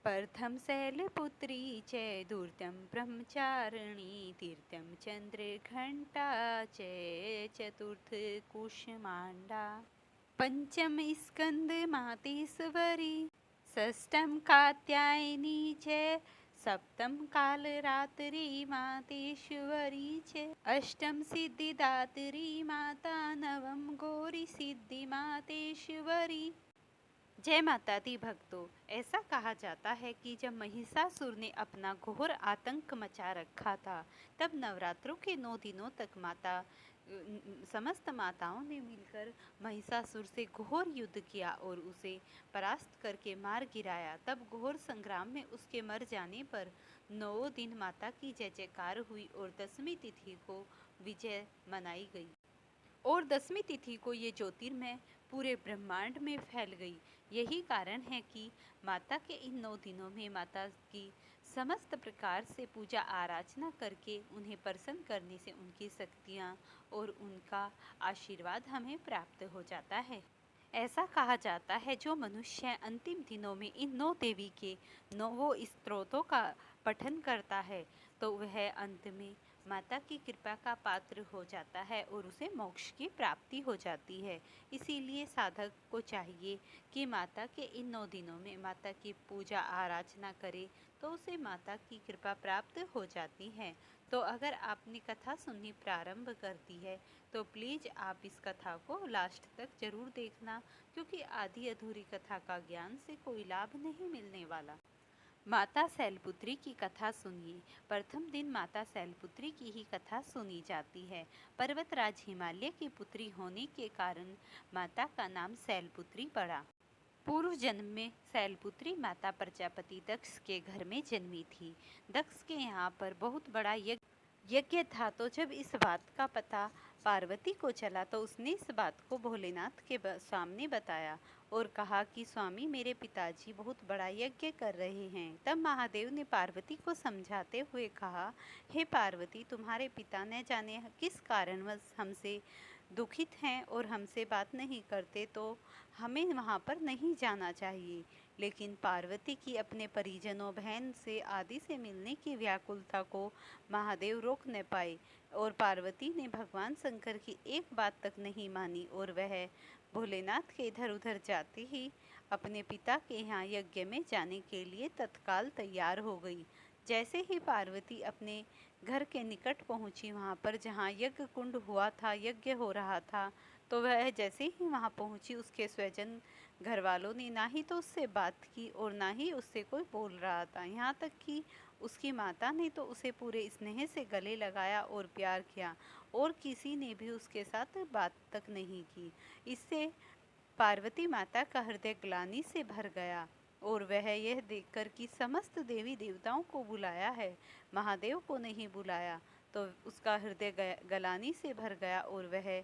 प्रथम शैलपुत्री च दूर्तं ब्रह्मचारिणी तीर्थं चंद्रघंटा च चतुर्थ कुष्मांडा पंचम स्कंद मातेश्वरी षष्ठम कात्यायनी च सप्तम कालरात्रि मातेश्वरी च अष्टम सिद्धिदात्री माता नवम गौरी सिद्धि मातेश्वरी। जय माता दी भक्तों, ऐसा कहा जाता है कि जब महिषासुर ने अपना घोर आतंक मचा रखा था, तब नवरात्रों के 9 दिनों तक समस्त माताओं ने मिलकर महिषासुर से घोर युद्ध किया और उसे परास्त करके मार गिराया। तब घोर संग्राम में उसके मर जाने पर 9 दिन माता की जय जयकार हुई और 10वीं तिथि को विजय मनाई गई और 10वीं तिथि को ये ज्योतिर्मय पूरे ब्रह्मांड में फैल गई। यही कारण है कि माता के इन 9 दिनों में माता की समस्त प्रकार से पूजा आराधना करके उन्हें प्रसन्न करने से उनकी शक्तियाँ और उनका आशीर्वाद हमें प्राप्त हो जाता है। ऐसा कहा जाता है जो मनुष्य अंतिम दिनों में इन 9 देवी के 9 स्तोत्रों का पठन करता है तो वह अंत में माता की कृपा का पात्र हो जाता है और उसे मोक्ष की प्राप्ति हो जाती है। इसीलिए साधक को चाहिए कि माता के इन 9 दिनों में माता की पूजा आराधना करे तो उसे माता की कृपा प्राप्त हो जाती है। तो अगर आपने कथा सुननी प्रारंभ कर दी है तो प्लीज़ आप इस कथा को लास्ट तक जरूर देखना, क्योंकि आधी अधूरी कथा का ज्ञान से कोई लाभ नहीं मिलने वाला। माता शैलपुत्री की कथा सुनिए। प्रथम दिन माता शैलपुत्री की ही कथा सुनी जाती है। पर्वतराज हिमालय की पुत्री होने के कारण माता का नाम शैलपुत्री पड़ा। पूर्व जन्म में शैलपुत्री माता प्रजापति दक्ष के घर में जन्मी थी। दक्ष के यहाँ पर बहुत बड़ा यज्ञ था, तो जब इस बात का पता पार्वती को चला तो उसने इस बात को भोलेनाथ के सामने बताया और कहा कि स्वामी, मेरे पिताजी बहुत बड़ा यज्ञ कर रहे हैं। तब महादेव ने पार्वती को समझाते हुए कहा, हे पार्वती, तुम्हारे पिता न जाने किस कारणवश हमसे दुखित हैं और हमसे बात नहीं करते, तो हमें वहाँ पर नहीं जाना चाहिए। लेकिन पार्वती की अपने परिजनों, बहन से आदि से मिलने की व्याकुलता को महादेव रोक न पाए और पार्वती ने भगवान शंकर की एक बात तक नहीं मानी और वह भोलेनाथ के इधर उधर जाते ही अपने पिता के यहाँ यज्ञ में जाने के लिए तत्काल तैयार हो गई। जैसे ही पार्वती अपने घर के निकट पहुंची, वहां पर जहां यज्ञ कुंड हुआ था, यज्ञ हो रहा था, तो वह जैसे ही वहां पहुंची उसके स्वजन घर वालों ने ना ही तो उससे बात की और ना ही उससे कोई बोल रहा था। यहाँ तक कि उसकी माता ने तो उसे पूरे स्नेह से गले लगाया और प्यार किया और किसी ने भी उसके साथ बात तक नहीं की। इससे पार्वती माता का हृदय ग्लानि से भर गया और वह यह देखकर कि समस्त देवी देवताओं को बुलाया है, महादेव को नहीं बुलाया, तो उसका हृदय ग्लानि से भर गया और वह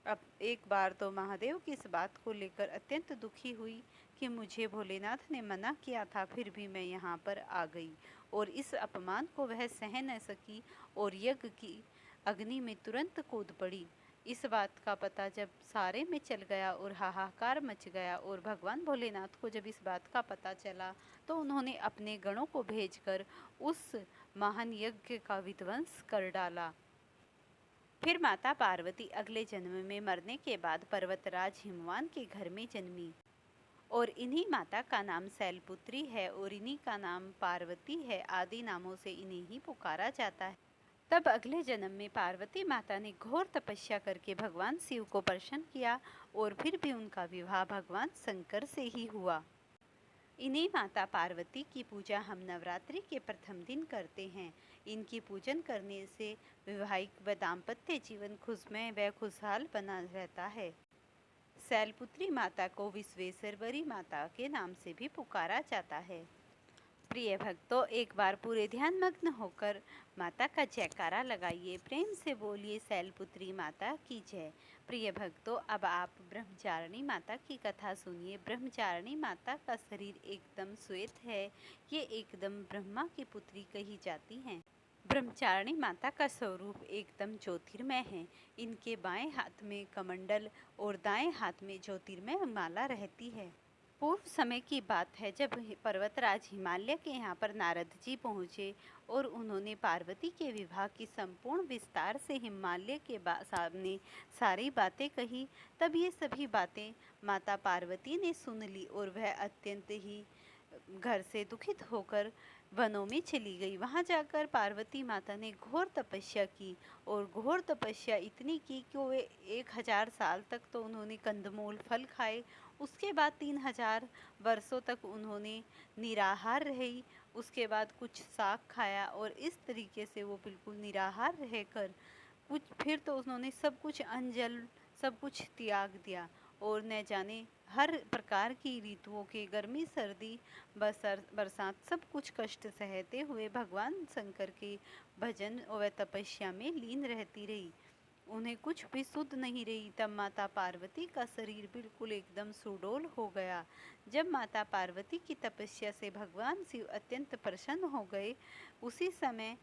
अब एक बार तो महादेव की इस बात को लेकर अत्यंत दुखी हुई कि मुझे भोलेनाथ ने मना किया था, फिर भी मैं यहाँ पर आ गई, और इस अपमान को वह सह न सकी और यज्ञ की अग्नि में तुरंत कूद पड़ी। इस बात का पता जब सारे में चल गया और हाहाकार मच गया और भगवान भोलेनाथ को जब इस बात का पता चला तो उन्होंने अपने गणों को भेजकर उस महान यज्ञ का विध्वंस कर डाला। फिर माता पार्वती अगले जन्म में मरने के बाद पर्वतराज हिमवान के घर में जन्मी और इन्हीं माता का नाम शैलपुत्री है और इन्हीं का नाम पार्वती है। आदि नामों से इन्हें ही पुकारा जाता है। तब अगले जन्म में पार्वती माता ने घोर तपस्या करके भगवान शिव को प्रसन्न किया और फिर भी उनका विवाह भगवान शंकर से ही हुआ। इन्हीं माता पार्वती की पूजा हम नवरात्रि के प्रथम दिन करते हैं। इनकी पूजन करने से वैवाहिक व दाम्पत्य जीवन खुशमय व खुशहाल बना रहता है। शैलपुत्री माता को विश्वेश्वरी माता के नाम से भी पुकारा जाता है। प्रिय भक्तों, एक बार पूरे ध्यान मग्न होकर माता का जयकारा लगाइए, प्रेम से बोलिए शैलपुत्री माता की जय। प्रिय भक्तों, अब आप ब्रह्मचारिणी माता की कथा सुनिए। ब्रह्मचारिणी माता का शरीर एकदम श्वेत है, ये एकदम ब्रह्मा की पुत्री कही जाती हैं। ब्रह्मचारिणी माता का स्वरूप एकदम ज्योतिर्मय है। इनके बाएं हाथ में कमंडल और दाएं हाथ में ज्योतिर्मय माला रहती है। पूर्व समय की बात है जब पर्वतराज हिमालय के यहाँ पर नारद जी पहुँचे और उन्होंने पार्वती के विवाह की संपूर्ण विस्तार से हिमालय के सामने सारी बातें कही। तब ये सभी बातें माता पार्वती ने सुन ली और वह अत्यंत ही घर से दुखित होकर वनों में चली गई। वहाँ जाकर पार्वती माता ने घोर तपस्या की और घोर तपस्या इतनी की कि वे 1000 साल तक तो उन्होंने कंदमूल फल खाए। उसके बाद 3000 वर्षों तक उन्होंने निराहार रही। उसके बाद कुछ साग खाया और इस तरीके से वो बिल्कुल निराहार रहकर फिर तो उन्होंने सब कुछ अन्न जल सब कुछ त्याग दिया और न जाने हर प्रकार की ऋतुओं के गर्मी सर्दी बरसात सब कुछ कष्ट सहते हुए भगवान शंकर के भजन और तपस्या में लीन रहती रही। उन्हें कुछ भी सुध नहीं रही। तब माता पार्वती का शरीर बिल्कुल एकदम सुडौल हो गया। जब माता पार्वती की तपस्या से भगवान शिव अत्यंत प्रसन्न हो गए, उसी समय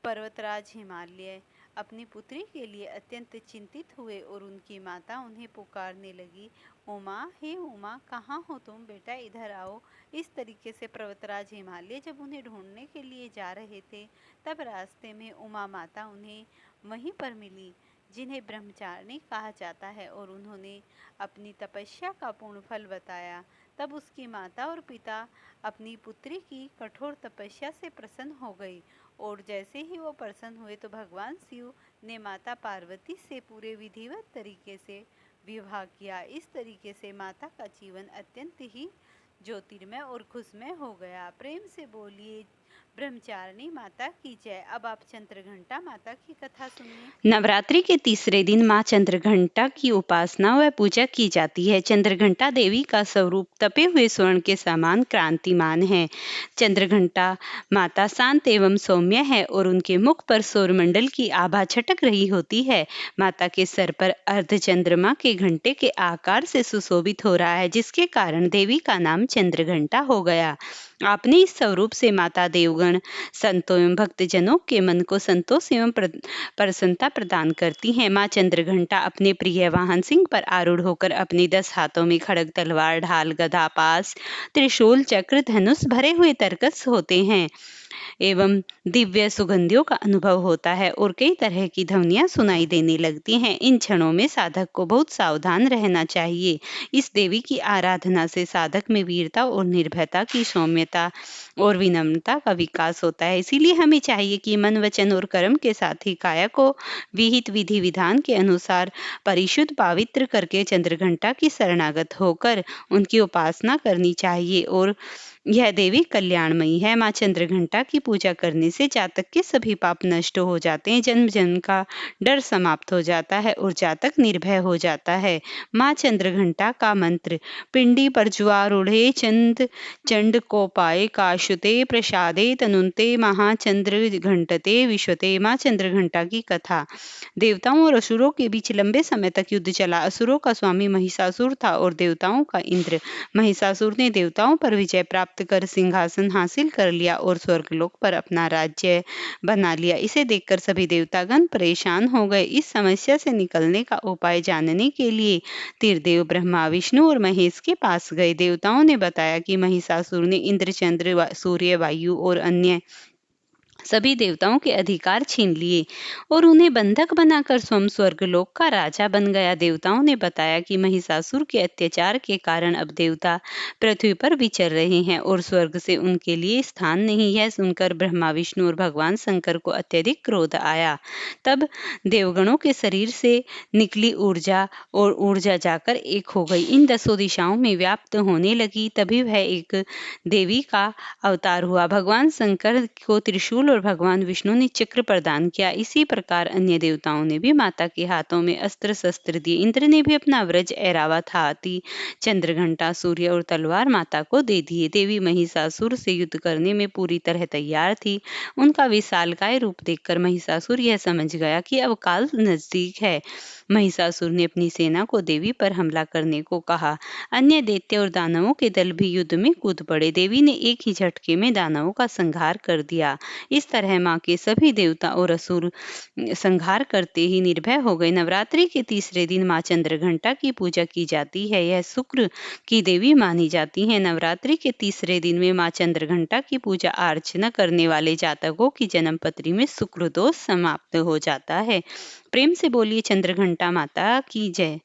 पर्वतराज हिमालय अपनी पुत्री के लिए अत्यंत चिंतित हुए और उनकी माता उन्हें पुकारने लगी, उमा, हे उमा, कहाँ हो तुम? बेटा इधर आओ। इस तरीके से पर्वतराज हिमालय जब उन्हें ढूंढने के लिए जा रहे थे, तब रास्ते में उमा माता उन्हें वहीं पर मिली, जिन्हें ब्रह्मचारिणी कहा जाता है, और उन्होंने अपनी तपस्या का पूर्ण फल बताया। तब उसकी माता और पिता अपनी पुत्री की कठोर तपस्या से प्रसन्न हो गई और जैसे ही वो प्रसन्न हुए तो भगवान शिव ने माता पार्वती से पूरे विधिवत तरीके से विवाह किया। इस तरीके से माता का जीवन अत्यंत ही ज्योतिर्मय और खुशमय हो गया। प्रेम से बोलिए ब्रह्मचारिणी माता की जय। अब आप चंद्रघंटा माता की कथा सुनिए। नवरात्रि के तीसरे दिन मां चंद्रघंटा की उपासना व पूजा की जाती है। चंद्रघंटा देवी का स्वरूप तपे हुए स्वर्ण के समान क्रांतिमान है। चंद्रघंटा माता शांत एवं सौम्य है और उनके मुख पर सौरमंडल की आभा छटक रही होती है। माता के सर पर अर्धचंद्रमा के घंटे के आकार से सुशोभित हो रहा है, जिसके कारण देवी का नाम चंद्रघंटा हो गया। आपने इस स्वरूप से माता देवगण, संतों एवं भक्तजनों के मन को संतोष एवं प्रसन्नता प्रदान करती हैं। मां चंद्रघंटा अपने प्रिय वाहन सिंह पर आरूढ़ होकर अपने 10 हाथों में खड्ग, तलवार, ढाल, गदा, पास, त्रिशूल, चक्र, धनुष भरे हुए तरकस होते हैं एवं दिव्य सुगंधियों का अनुभव होता है और कई तरह की ध्वनियां सुनाई देने लगती हैं। इन क्षणों में साधक को बहुत सावधान रहना चाहिए। इस देवी की आराधना से साधक में वीरता और निर्भयता की सौम्यता और विनम्रता का विकास होता है। इसीलिए हमें चाहिए कि मन, वचन और कर्म के साथ ही काया को विहित विधि विधान के अनुसार परिशुद्ध पवित्र करके चंद्रघंटा की शरणागत होकर उनकी उपासना करनी चाहिए और यह देवी कल्याणमयी है। मां चंद्रघंटा की पूजा करने से जातक के सभी पाप नष्ट हो जाते हैं, जन्म जन्म का डर समाप्त हो जाता है और जातक निर्भय हो जाता है। मां चंद्रघंटा का मंत्र, पिंडी परज्वारूढ़े चंद चंड को पाए काशुते प्रसादे तनुते महाचंद्र घंटते विश्वते। मां चंद्रघंटा की कथा। देवताओं और असुरों के बीच लंबे समय तक युद्ध चला। असुरों का स्वामी महिषासुर था और देवताओं का इंद्र। महिषासुर ने देवताओं पर विजय प्राप्त कर सिंहासन हासिल कर लिया और स्वर्गलोक पर अपना राज्य बना लिया। इसे देखकर सभी देवतागण परेशान हो गए। इस समस्या से निकलने का उपाय जानने के लिए त्रिदेव ब्रह्मा, विष्णु और महेश के पास गए। देवताओं ने बताया कि महिषासुर ने इंद्र, चंद्र, सूर्य, वायु और अन्य सभी देवताओं के अधिकार छीन लिए और उन्हें बंधक बनाकर स्वयं स्वर्गलोक का राजा बन गया। देवताओं ने बताया कि महिषासुर के अत्याचार के कारण अब देवता पृथ्वी पर विचर रहे हैं और स्वर्ग से उनके लिए स्थान नहीं है। सुनकर ब्रह्मा, विष्णु और भगवान शंकर को अत्यधिक क्रोध आया। तब देवगणों के शरीर से निकली ऊर्जा जाकर एक हो गई, इन 10 दिशाओं में व्याप्त होने लगी। तभी वह एक देवी का अवतार हुआ। भगवान शंकर को त्रिशूल और भगवान विष्णु ने चक्र प्रदान किया। इसी प्रकार अन्य देवताओं ने भी माता के हाथों में अस्त्र शस्त्र दिए। इंद्र ने भी अपना वज्र, ऐरावत, हाथी, चंद्रघंटा, सूर्य और तलवार माता को दे दिए। देवी महिषासुर से युद्ध करने में पूरी तरह तैयार थी। उनका विशालकाय रूप देखकर महिषासुर यह समझ गया कि अब काल नजदीक है। महिषासुर ने अपनी सेना को देवी पर हमला करने को कहा। अन्य दैत्य और दानवों के दल भी युद्ध में कूद पड़े। देवी ने एक ही झटके में दानवों का संहार कर दिया। इस तरह माँ के सभी देवता और असुर संहार करते ही निर्भय हो गए। नवरात्रि के तीसरे दिन माँ चंद्रघंटा की पूजा की जाती है। यह शुक्र की देवी मानी जाती है। नवरात्रि के तीसरे दिन में माँ चंद्रघंटा की पूजा अर्चना करने वाले जातकों की जन्म पत्री में शुक्र दोष समाप्त हो जाता है। प्रेम से बोलिए चंद्रघंटा माता की जय।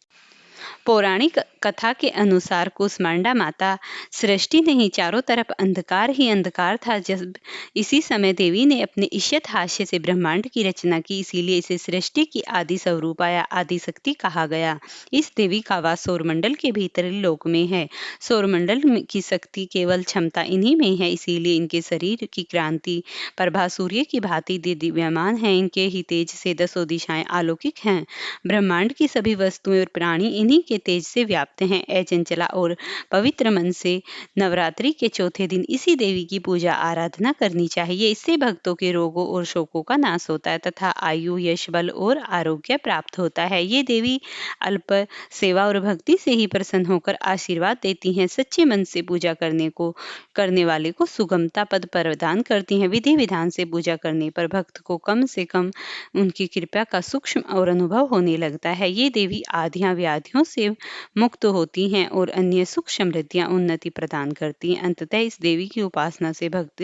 पौराणिक कथा के अनुसार कुष्मांडा माता सृष्टि नहीं, चारों तरफ अंधकार ही अंधकार था। जब इसी समय देवी ने अपने ईशत हास्य से ब्रह्मांड की रचना की, इसीलिए इसे सृष्टि की आदि स्वरूपा या आदि शक्ति कहा गया। इस देवी का वास सौरमंडल के भीतर लोक में है। सौरमंडल की शक्ति केवल क्षमता इन्हीं में है, इसीलिए इनके शरीर की क्रांति प्रभा सूर्य की भांति दिव्यमान है। इनके ही तेज से दसों दिशाएं अलौकिक हैं। ब्रह्मांड की सभी वस्तुएं और प्राणी इन्हीं के तेज से व्याप्त हैं। ऐ चंचला और पवित्र मन से नवरात्रि के चौथे दिन इसी देवी की पूजा आराधना करनी चाहिए। इससे भक्तों के रोगों और शोकों का नाश होता है तथा आयु, यश, बल और आरोग्य प्राप्त होता है। ये देवी अल्प सेवा और भक्ति से ही प्रसन्न होकर आशीर्वाद देती हैं। सच्चे मन से पूजा करने वाले को सुगमता पद प्रदान करती हैं। विधि विधान से पूजा करने पर भक्त को कम से कम उनकी कृपा का सूक्ष्म और अनुभव होने लगता है। ये देवी आधियां व्याधियों से मुक्त होती हैं और अन्य सुख समृद्धियां उन्नति प्रदान करती हैं। अंततः इस देवी की उपासना से भक्त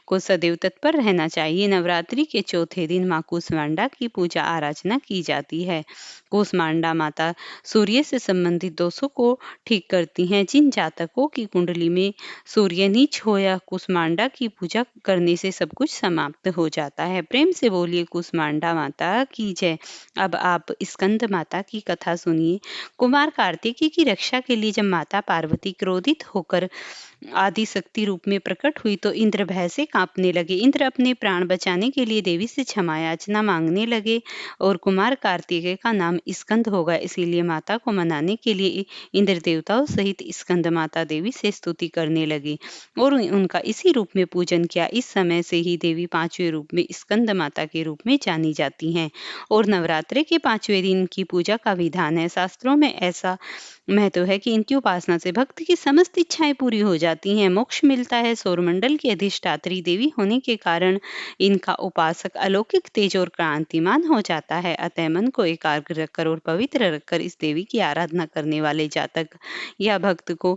को सदैव तत्पर रहना चाहिए। नवरात्रि के चौथे दिन माँ कुष्मांडा की पूजा आराधना की जाती है। कुष्मांडा माता सूर्य से संबंधित दोषों को ठीक करती हैं। जिन जातकों की कुंडली में सूर्य नीच हो या कुष्मांडा की पूजा करने से सब कुछ समाप्त हो जाता है। प्रेम से बोलिए कुष्मांडा माता की जय। अब आप स्कंद माता की कथा सुनिए। कुमार कार्तिकेय की रक्षा के लिए जब माता पार्वती क्रोधित होकर आदि शक्ति रूप में प्रकट हुई तो इंद्र भय से कांपने लगे। इंद्र अपने प्राण बचाने के लिए देवी से क्षमा याचना मांगने लगे और कुमार कार्तिकेय का नाम स्कंद हो गया। इसीलिए माता को मनाने के लिए इंद्र देवताओं सहित स्कंद माता देवी से स्तुति करने लगे और उनका इसी रूप में पूजन किया। इस समय से ही देवी पांचवें रूप में स्कंद माता के रूप में जानी जाती हैं और नवरात्रि के पांचवें दिन की पूजा का विधान है। शास्त्रों में ऐसा महत्व है कि इनकी उपासना से भक्त की समस्त इच्छाएं पूरी हो जाती हैं, मोक्ष मिलता है। सौरमंडल की अधिष्ठात्री देवी होने के कारण इनका उपासक अलौकिक तेज और क्रांतिमान हो जाता है। अतः मन को एकाग्र रखकर और पवित्र रखकर इस देवी की आराधना करने वाले जातक या भक्त को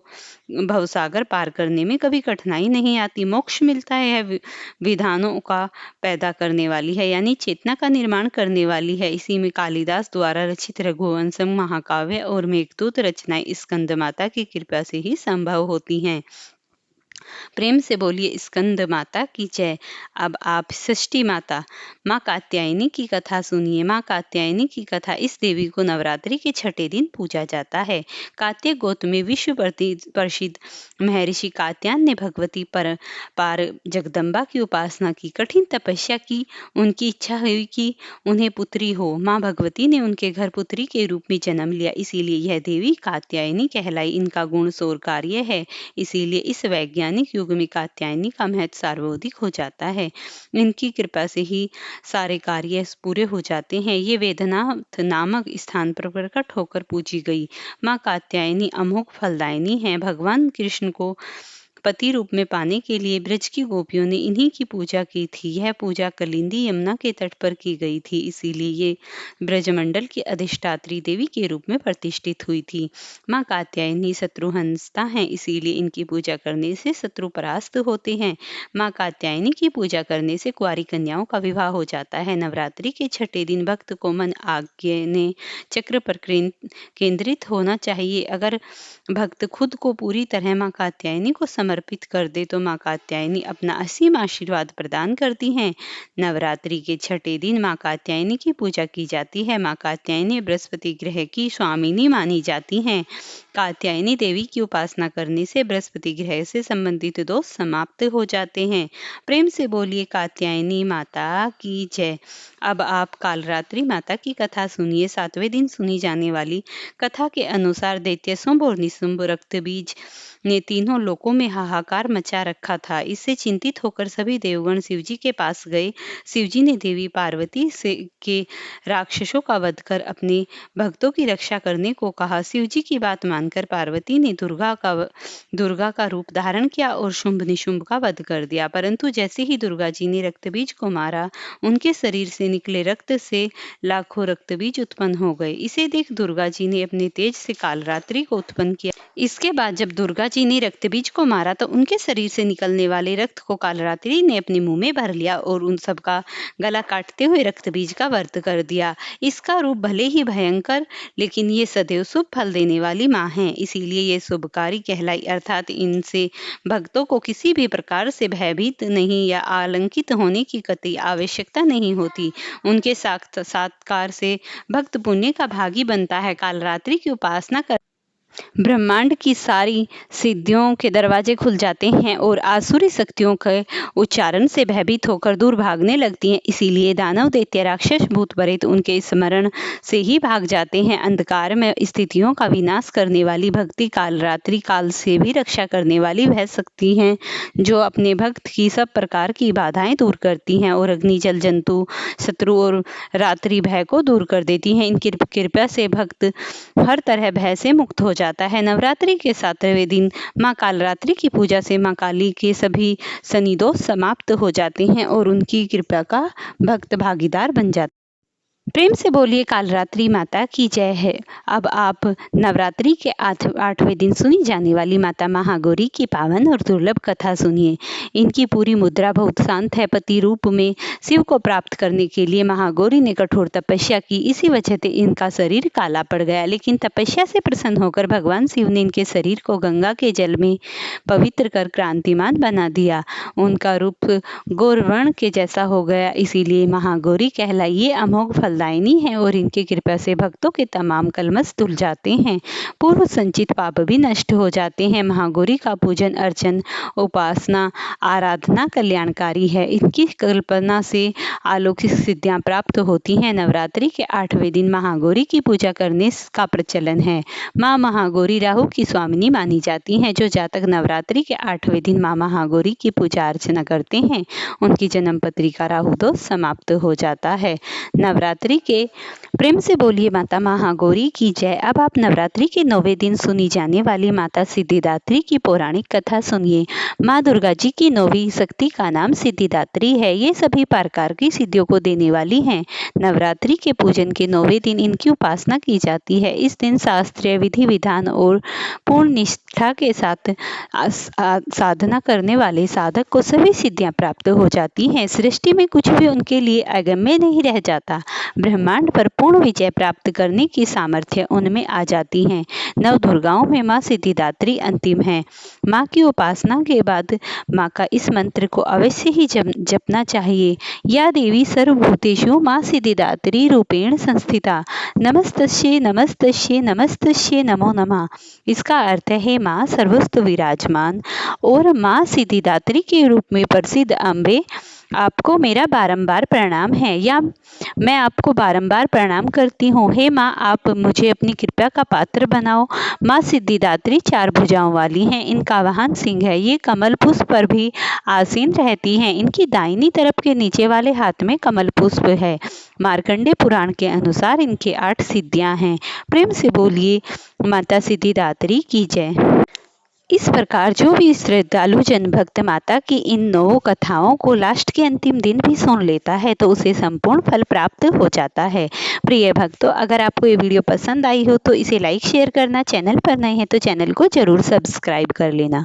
भवसागर पार करने में कभी कठिनाई नहीं आती, मोक्ष मिलता है। यह विधानों का पैदा करने वाली है, यानी चेतना का निर्माण करने वाली है। इसी में कालिदास द्वारा रचित रघुवंशम महाकाव्य और मेघदूत रचनाएं स्कंद माता की कृपा से ही संभव होती हैं। प्रेम से बोलिए स्कंद माता की जय। अब आप षष्ठी माता माँ कात्यायनी की कथा सुनिए। माँ कात्यायनी की कथा। इस देवी को नवरात्रि के छठे दिन पूजा जाता है। कात्य गोत्र में विश्व प्रसिद्ध महर्षि कात्यायन ने भगवती पार जगदम्बा की उपासना की, कठिन तपस्या की। उनकी इच्छा हुई कि उन्हें पुत्री हो। माँ भगवती ने उनके घर पुत्री के रूप में जन्म लिया, इसीलिए यह देवी कात्यायनी कहलाई। इनका गुण शौर्य कार्य है, इसीलिए इस वैज्ञानिक युग में कात्यायनी का महत्व सार्वधिक हो जाता है। इनकी कृपा से ही सारे कार्य पूरे हो जाते हैं। ये वेदनाथ नामक स्थान पर प्रकट होकर पूजी गई माँ कात्यायनी अमोघ फलदायिनी है। भगवान कृष्ण को पति रूप में पाने के लिए ब्रज की गोपियों ने इन्हीं की पूजा की थी। यह पूजा कलिंदी यमुना के तट पर की गई थी, इसीलिए ये ब्रजमंडल की अधिष्ठात्री देवी के रूप में प्रतिष्ठित हुई थी। माँ कात्यायनी शत्रुहंसता हैं, इसीलिए इनकी पूजा करने से शत्रु परास्त होते हैं। माँ कात्यायनी की पूजा करने से कुंवारी कन्याओं का विवाह हो जाता है। नवरात्रि के छठे दिन भक्त को मन आज्ञा चक्र पर केंद्रित होना चाहिए। अगर भक्त खुद को पूरी तरह माँ कात्यायनी को समर्पित कर दे तो माँ कात्यायनी अपना असीम आशीर्वाद प्रदान करती हैं। नवरात्रि के छठे दिन माँ कात्यायनी की पूजा की जाती है। माँ कात्यायनी बृहस्पति ग्रह की स्वामिनी मानी जाती हैं। कात्यायनी देवी की उपासना करने से बृहस्पति ग्रह से संबंधित दोष समाप्त हो जाते हैं। प्रेम से बोलिए कात्यायनी माता की जय। अब आप कालरात्रि माता की कथा सुनिए। सातवें दिन सुनी जाने वाली कथा के अनुसार दैत्य शुंभ और निशुंभ रक्त बीज ने तीनों लोकों में हाहाकार मचा रखा था। इससे चिंतित होकर सभी देवगण शिवजी के पास गए। शिवजी ने देवी पार्वती से के राक्षसों का वध कर अपने भक्तों की रक्षा करने को कहा। शिवजी की बात मानकर पार्वती ने दुर्गा का रूप धारण किया और शुंभ निशुंभ का वध कर दिया। परंतु जैसे ही दुर्गा जी ने रक्तबीज को मारा, उनके शरीर से निकले रक्त से लाखों रक्तबीज उत्पन्न हो गए। इसे देख दुर्गा जी ने अपने तेज से कालरात्रि को उत्पन्न किया। इसके बाद जब दुर्गा जी ने रक्तबीज को मारा तो उनके शरीर से निकलने वाले रक्त को कालरात्रि ने अपने मुंह में भर लिया और उन सबका गला काटते हुए रक्तबीज का व्रत कर दिया। इसका रूप भले ही भयंकर, लेकिन ये सदैव शुभ फल देने वाली माँ है, इसीलिए ये शुभकारी कहलाई। अर्थात इनसे भक्तों को किसी भी प्रकार से भयभीत नहीं या आलंकित होने की कतई आवश्यकता नहीं होती। उनके साक्षात्कार से भक्त पुण्य का भागी बनता है। कालरात्रि की उपासना कर ब्रह्मांड की सारी सिद्धियों के दरवाजे खुल जाते हैं और आसुरी शक्तियों के उच्चारण से भयभीत होकर दूर भागने लगती हैं। इसीलिए दानव, दैत्य, राक्षस, भूत प्रेत उनके स्मरण से ही भाग जाते हैं। अंधकार में स्थितियों का विनाश करने वाली भक्ति कालरात्रि काल से भी रक्षा करने वाली वह शक्ति है जो अपने भक्त की सब प्रकार की बाधाएं दूर करती हैं और अग्नि, जल, जंतु, शत्रु और रात्रि भय को दूर कर देती हैं। इनकी कृपा से भक्त हर तरह भय से मुक्त हो जाता है। नवरात्रि के 7वें दिन माँ कालरात्रि की पूजा से माँ काली के सभी शनिदोष समाप्त हो जाते हैं और उनकी कृपा का भक्त भागीदार बन जाता है। प्रेम से बोलिए कालरात्रि माता की जय है। अब आप नवरात्रि के 8वें दिन सुनी जाने वाली माता महागौरी की पावन और दुर्लभ कथा सुनिए। इनकी पूरी मुद्रा बहुत शांत है। पति रूप में शिव को प्राप्त करने के लिए महागौरी ने कठोर तपस्या की। इसी वजह से इनका शरीर काला पड़ गया, लेकिन तपस्या से प्रसन्न होकर भगवान शिव ने इनके शरीर को गंगा के जल में पवित्र कर क्रांतिमान बना दिया। उनका रूप गौरवर्ण के जैसा हो गया, इसीलिए महागौरी कहलाई। ये अमोघ फलदायिनी है और इनकी कृपा से भक्तों के तमाम कलमश धुल जाते हैं, पूर्व संचित पाप भी नष्ट हो जाते हैं। महागौरी का पूजन, अर्चन, उपासना, आराधना कल्याणकारी है। इनकी कल्पना से अलौकिक सिद्धियां प्राप्त होती हैं। नवरात्रि के 8वें दिन महागौरी की पूजा करने का प्रचलन है। माँ महागौरी राहु की स्वामिनी मानी जाती हैं। जो जातक नवरात्रि के 8वें दिन माँ महागौरी की पूजा अर्चना करते हैं, उनकी जन्म पत्रिका राहु दोष समाप्त हो जाता है। नवरात्रि के प्रेम से बोलिए माता महागौरी की जय। अब आप नवरात्रि के 9वें दिन सुनी जाने वाली माता सिद्धिदात्री की पौराणिक कथा सुनिए। माँ दुर्गा जी की 9वीं शक्ति का नाम सिद्धिदात्री है। ये सभी प्रकार की सिद्धियों को देने वाली हैं। नवरात्रि के पूजन के 9वें दिन इनकी उपासना की जाती है। इस दिन शास्त्रीय विधि विधान और पूर्ण निष्ठा के साथ साधना करने वाले साधक को सभी सिद्धियां प्राप्त हो जाती हैं। सृष्टि में कुछ भी उनके लिए अगम्य नहीं रह जाता। ब्रह्मांड पर पूर्ण विजय प्राप्त करने की सामर्थ्य उनमें आ जाती है। नव दुर्गाओं में माँ सिद्धिदात्री अंतिम है। माँ की उपासना के बाद माँ का इस मंत्र को अवश्य ही जपना चाहिए। या देवी सर्वभूतेषु माँ सिद्धिदात्री रूपेण संस्थिता, नमस्तस्यै नमस्तस्यै नमस्तस्यै नमो नमः। इसका अर्थ है माँ सर्वस्व विराजमान और माँ सिद्धिदात्री के रूप में प्रसिद्ध अम्बे, आपको मेरा बारंबार प्रणाम है, या मैं आपको बारंबार प्रणाम करती हूँ। हे माँ, आप मुझे अपनी कृपा का पात्र बनाओ। माँ सिद्धिदात्री 4 भुजाओं वाली हैं। इनका वाहन सिंह है। ये कमल पुष्प पर भी आसीन रहती हैं। इनकी दाहिनी तरफ के नीचे वाले हाथ में कमल पुष्प है। मार्कंडेय पुराण के अनुसार इनके 8 सिद्धियां हैं। प्रेम से बोलिए माता सिद्धिदात्री की जय। इस प्रकार जो भी श्रद्धालु जन भक्त माता की इन 9 कथाओं को लास्ट के अंतिम दिन भी सुन लेता है तो उसे संपूर्ण फल प्राप्त हो जाता है। प्रिय भक्तों, अगर आपको ये वीडियो पसंद आई हो तो इसे लाइक शेयर करना, चैनल पर नए हैं तो चैनल को जरूर सब्सक्राइब कर लेना।